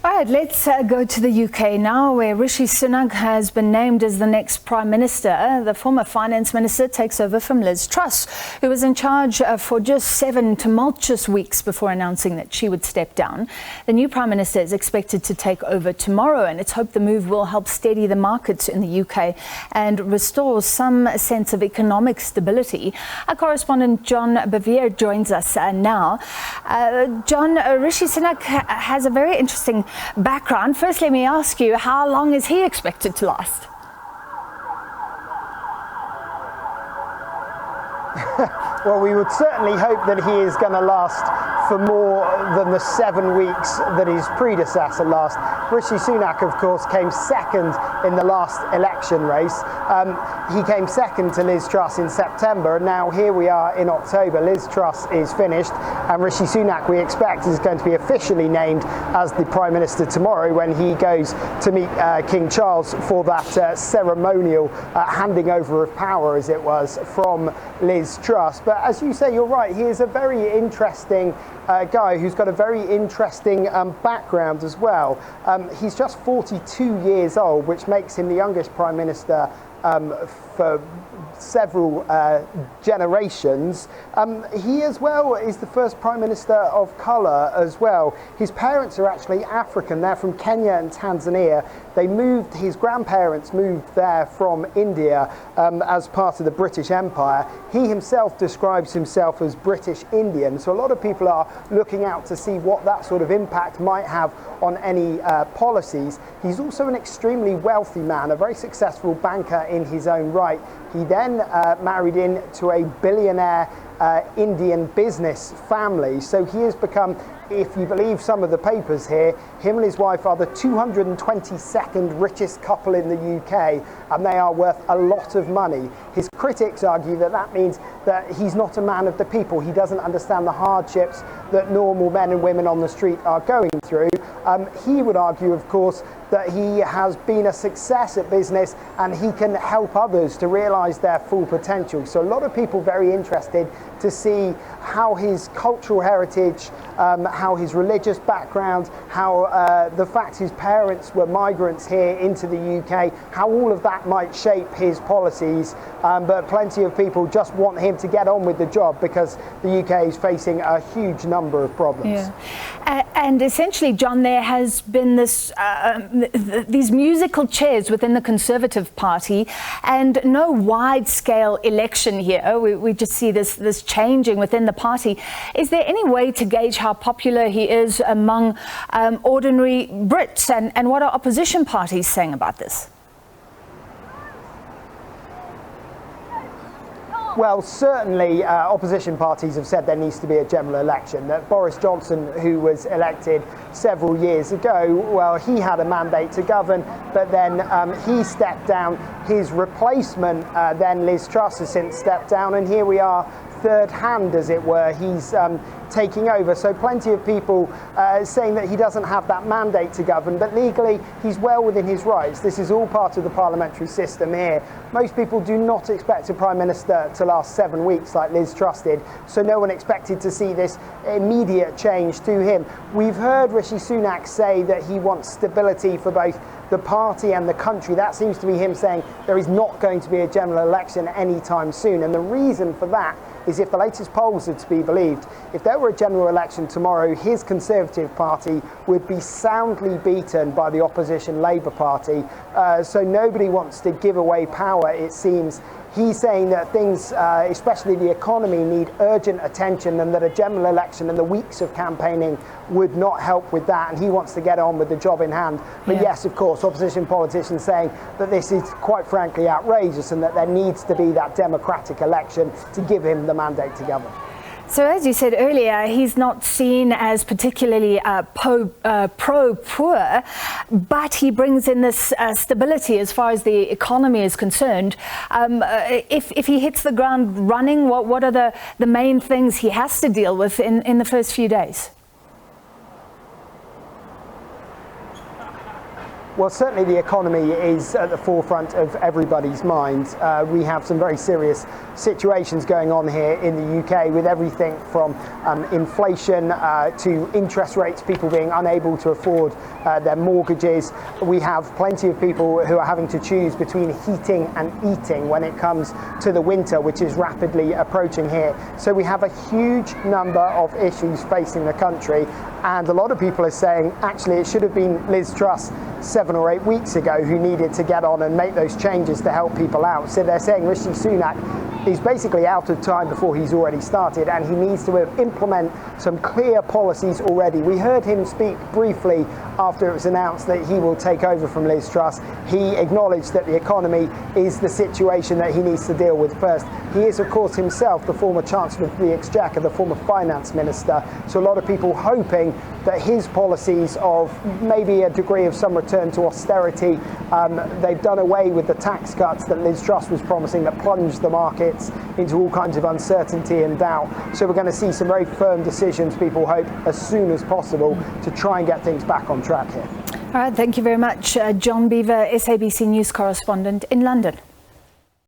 All right, let's go to the UK now, where Rishi Sunak has been named as the next Prime Minister. The former Finance Minister takes over from Liz Truss, who was in charge for just 7 tumultuous weeks before announcing that she would step down. The new Prime Minister is expected to take over tomorrow, and it's hoped the move will help steady the markets in the UK and restore some sense of economic stability. Our correspondent John Bevir joins us now. John, Rishi Sunak has a very interesting background. First, let me ask you, how long is he expected to last? Well, we would certainly hope that he is going to last for more than the 7 weeks that his predecessor lasted. Rishi Sunak, of course, came second in the last election race. He came second to Liz Truss in September, and now here we are in October. Liz Truss is finished, and Rishi Sunak, we expect, is going to be officially named as the Prime Minister tomorrow when he goes to meet King Charles for that ceremonial handing over of power, as it was, from Liz Truss. But as you say, you're right, he is a very interesting guy who's got a very interesting background as well. He's just 42 years old, which makes him the youngest Prime Minister for several generations. He as well is the first Prime Minister of colour as well. His parents are actually African. They're from Kenya and Tanzania. His grandparents moved there from India as part of the British Empire. He himself describes himself as British Indian. So a lot of people are looking out to see what that sort of impact might have on any policies. He's also an extremely wealthy man, a very successful banker in his own right. He then married into a billionaire Indian business family. So he has become, if you believe some of the papers here, him and his wife are the 222nd richest couple in the UK, and they are worth a lot of money. His critics argue that that means that he's not a man of the people. He doesn't understand the hardships that normal men and women on the street are going through. He would argue, of course, that he has been a success at business and he can help others to realise their full potential. So a lot of people very interested to see how his cultural heritage, how his religious background, how the fact his parents were migrants here into the UK, how all of that might shape his policies. But plenty of people just want him to get on with the job because the UK is facing a huge number of problems. Yeah. And essentially, John, there has been these musical chairs within the Conservative Party and no wide-scale election here. We just see this changing within the party. Is there any way to gauge how popular he is among ordinary Brits? And what are opposition parties saying about this? Well, certainly opposition parties have said there needs to be a general election. That Boris Johnson, who was elected several years ago, well, he had a mandate to govern, but then he stepped down. His replacement, then Liz Truss, has since stepped down, and here we are, third hand, as it were. He's taking over. So plenty of people saying that he doesn't have that mandate to govern, but legally he's well within his rights. This is all part of the parliamentary system here. Most people do not expect a Prime Minister to last 7 weeks like Liz Truss did, so no one expected to see this immediate change to him. We've heard Rishi Sunak say that he wants stability for both the party and the country. That seems to be him saying there is not going to be a general election anytime soon, and the reason for that is, if the latest polls are to be believed, if there were a general election tomorrow, his Conservative Party would be soundly beaten by the opposition Labour Party. So nobody wants to give away power, it seems. He's saying that things, especially the economy, need urgent attention, and that a general election and the weeks of campaigning would not help with that, and he wants to get on with the job in hand. But yes, of course, opposition politicians saying that this is quite frankly outrageous and that there needs to be that democratic election to give him the mandate to govern. So as you said earlier, he's not seen as particularly pro-poor, but he brings in this stability as far as the economy is concerned. If he hits the ground running, what are the main things he has to deal with in the first few days? Well, certainly the economy is at the forefront of everybody's mind. We have some very serious situations going on here in the UK, with everything from inflation to interest rates, people being unable to afford their mortgages. We have plenty of people who are having to choose between heating and eating when it comes to the winter, which is rapidly approaching here. So we have a huge number of issues facing the country, and a lot of people are saying actually it should have been Liz Truss 7 or 8 weeks ago who needed to get on and make those changes to help people out. So they're saying Rishi Sunak is basically out of time before he's already started, and he needs to implement some clear policies already. We heard him speak briefly after it was announced that he will take over from Liz Truss. He acknowledged that the economy is the situation that he needs to deal with first. He is, of course, himself the former Chancellor of the Exchequer, the former Finance Minister, so a lot of people hoping that his policies of maybe a degree of some return to austerity, they've done away with the tax cuts that Liz Truss was promising that plunged the markets into all kinds of uncertainty and doubt. So we're going to see some very firm decisions, people hope, as soon as possible to try and get things back on track here. All right, thank you very much, John Bevir, SABC News correspondent in London.